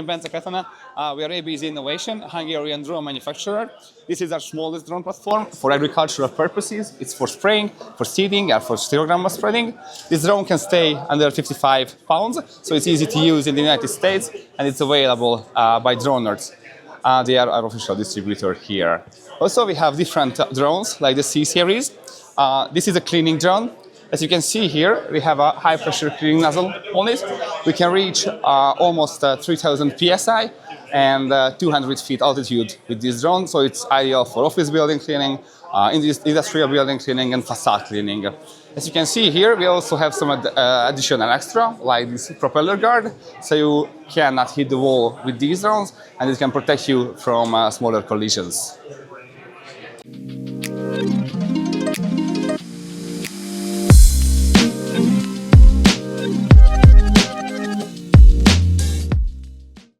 I'm Bence Katana. We are ABZ Innovation, a Hungarian drone manufacturer. This is our smallest drone platform for agricultural purposes. It's for spraying, for seeding, and for stereogramma spreading. This drone can stay under 55 pounds, so it's easy to use in the United States, and it's available by drone nerds. They are our official distributor here. Also, we have different drones, like the C-Series. This is a cleaning drone. As you can see here, we have a high-pressure cleaning nozzle on it. We can reach almost 3,000 psi and 200 feet altitude with this drone, so it's ideal for office building cleaning, industrial building cleaning, and facade cleaning. As you can see here, we also have some additional extra, like this propeller guard, so you cannot hit the wall with these drones, and it can protect you from smaller collisions.